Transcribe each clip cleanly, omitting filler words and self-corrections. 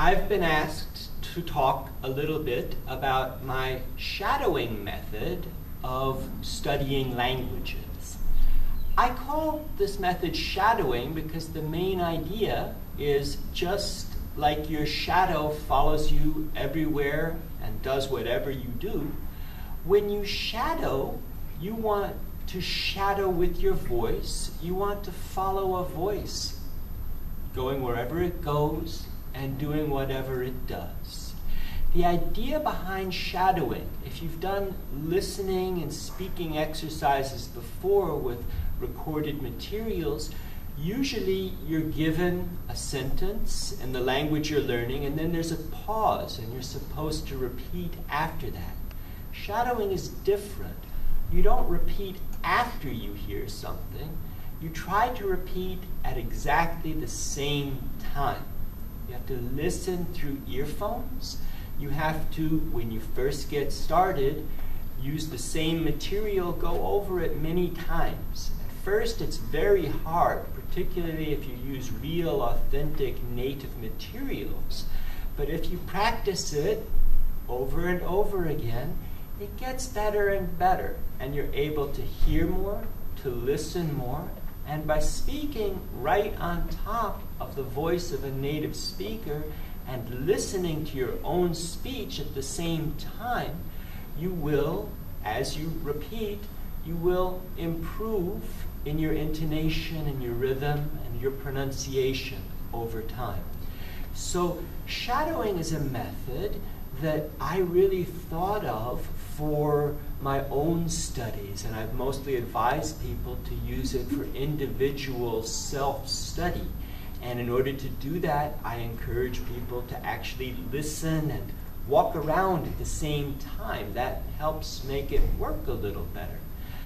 I've been asked to talk a little bit about my shadowing method of studying languages. I call this method shadowing because the main idea is just like your shadow follows you everywhere and does whatever you do. When you shadow, you want to shadow with your voice. You want to follow a voice, going wherever it goes and doing whatever it does. The idea behind shadowing, if you've done listening and speaking exercises before with recorded materials, usually you're given a sentence in the language you're learning, and then there's a pause, and you're supposed to repeat after that. Shadowing is different. You don't repeat after you hear something. You try to repeat at exactly the same time. You have to listen through earphones. You have to, when you first get started, use the same material, go over it many times. At first, it's very hard, particularly if you use real, authentic, native materials. But if you practice it over and over again, it gets better and better, and you're able to hear more, to listen more, and by speaking right on top of the voice of a native speaker and listening to your own speech at the same time, you will, as you repeat, you will improve in your intonation and your rhythm and your pronunciation over time. So shadowing is a method that I really thought of for my own studies, and I've mostly advised people to use it for individual self-study. And in order to do that, I encourage people to actually listen and walk around at the same time. That helps make it work a little better.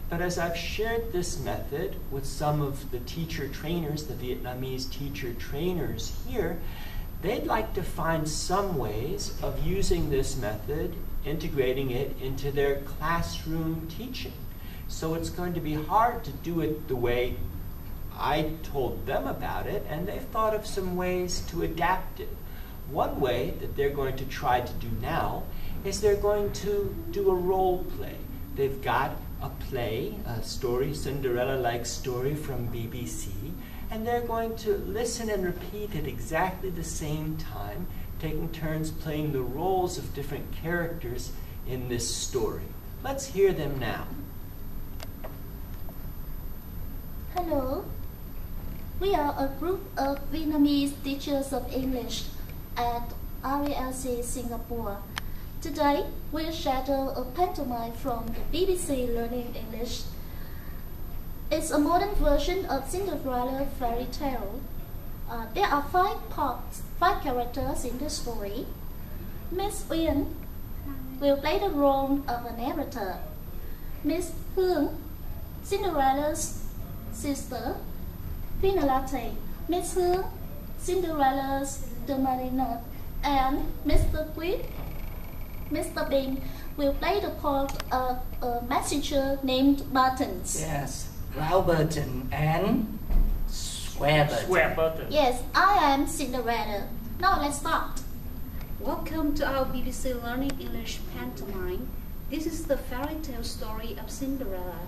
But as I've shared this method with some of the teacher trainers, the Vietnamese teacher trainers here, they'd like to find some ways of using this method, integrating it into their classroom teaching. So it's going to be hard to do it the way I told them about it, and they've thought of some ways to adapt it. One way that they're going to try to do now is they're going to do a role play. They've got a play, a story, Cinderella-like story from BBC, and they're going to listen and repeat at exactly the same time, taking turns playing the roles of different characters in this story. Let's hear them now. Hello. We are a group of Vietnamese teachers of English at RELC Singapore. Today, we'll shadow a pantomime from the BBC Learning English. It's a modern version of Cinderella fairy tale. There are 5 parts, 5 characters in the story. Miss Uyên will play the role of a narrator. Miss Hương, Cinderella's sister. Penelope, Miss Hương, Cinderella's the marionette, and Mr. Quid, Mr. Bean, will play the part of a messenger named Buttons. Yes, Rowburton and Squareburton. Yes, I am Cinderella. Now let's start. Welcome to our BBC Learning English pantomime. This is the fairy tale story of Cinderella.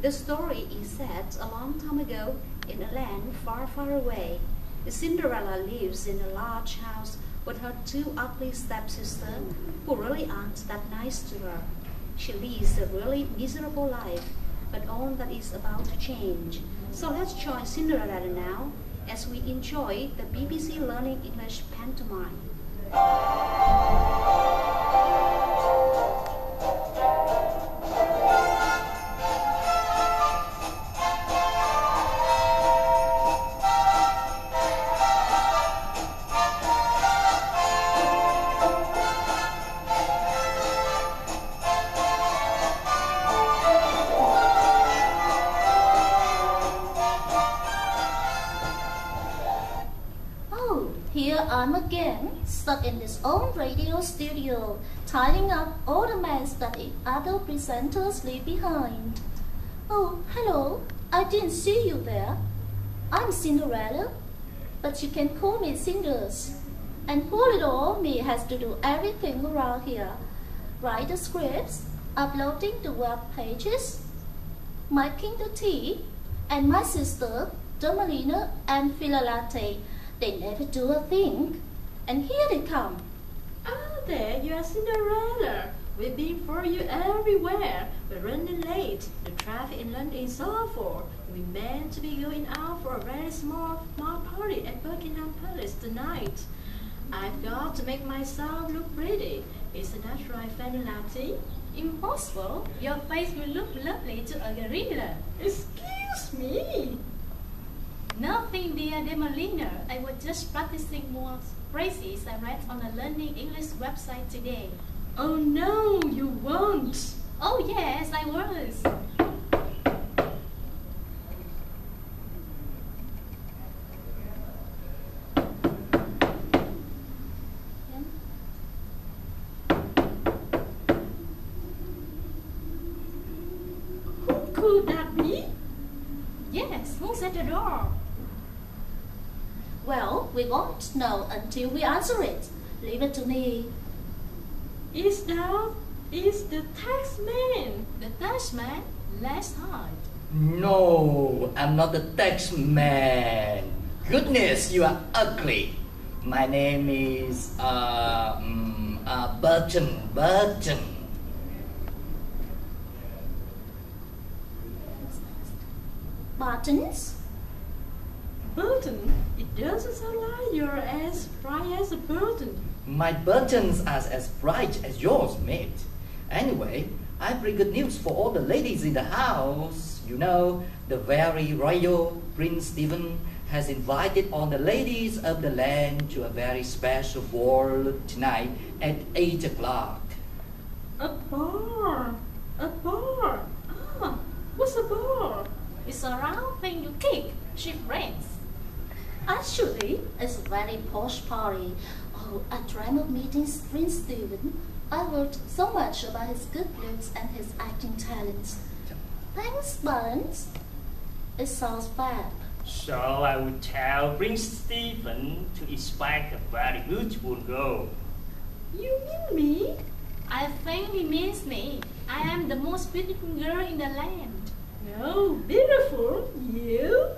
The story is set a long time ago in a land far, far away. Cinderella lives in a large house with her 2 ugly stepsisters who really aren't that nice to her. She leads a really miserable life, but all that is about to change. So let's join Cinderella now as we enjoy the BBC Learning English pantomime. I'm again stuck in this old radio studio, tidying up all the mess that the other presenters leave behind. Oh, hello, I didn't see you there. I'm Cinderella, but you can call me Cinders. And poor little old me has to do everything around here. Write the scripts, uploading the web pages, making the tea, and my sister, Domalina and Philalate, they never do a thing. And here they come. Ah, there you are, Cinderella. We've been for you everywhere. We're running late. The traffic in London is awful. We meant to be going out for a very small party at Buckingham Palace tonight. I've got to make myself look pretty. Isn't that right, Fanny Latte? Impossible. Your face will look lovely to a gorilla. Excuse me. Nothing, dear Demoliner. I was just practicing more phrases I read on a Learning English website today. Oh no, you won't. Oh yes, I was. Who could that be? Yes, who's at the door? Well, we won't know until we answer it. Leave it to me. Is the tax man? The Dutchman? Let's hide. No, I'm not the tax man. Goodness, you are ugly. My name is Burton. Buttons? Burton? It doesn't sound like you're as bright as a Burton. My buttons are as bright as yours, mate. Anyway, I bring good news for all the ladies in the house. You know, the very royal Prince Stephen has invited all the ladies of the land to a very special ball tonight at 8 o'clock. A bar. A bar. Ah, what's a bar? It's a round thing you kick. She friends. Actually, it's a very posh party. Oh, I dream of meeting Prince Stephen. I heard so much about his good looks and his acting talents. Thanks, Buttons. It sounds fab. So I would tell Prince Stephen to expect a very beautiful girl. You mean me? I think he means me. I am the most beautiful girl in the land. No, beautiful. You?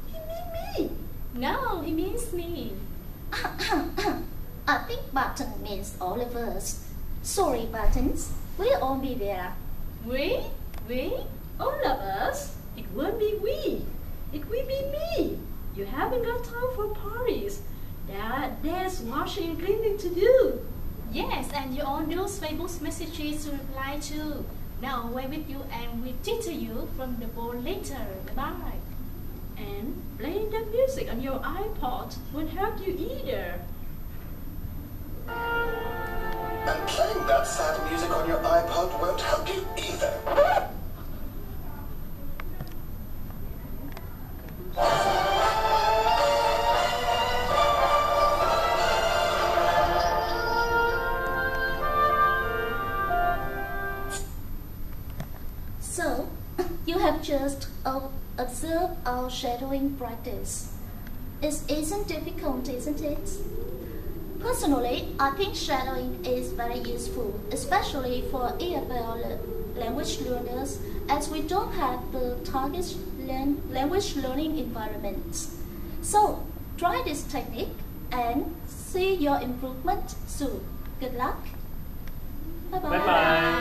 He mean me. No, he means me. I think Button means all of us. Sorry, Buttons. We'll all be there. We? All of us? It won't be we. It will be me. You haven't got time for parties. There's washing and cleaning to do. Yes, and you all those Facebook messages to reply to. Now away with you and we'll tutor you from the board later. Bye. And playing that music on your iPod won't help you either. And playing that sad music on your iPod won't help you either. So, you have just observed our shadowing practice. It isn't difficult, isn't it? Personally, I think shadowing is very useful, especially for EFL language learners, as we don't have the target language learning environment. So, try this technique and see your improvement soon. Good luck. Bye-bye. Bye-bye.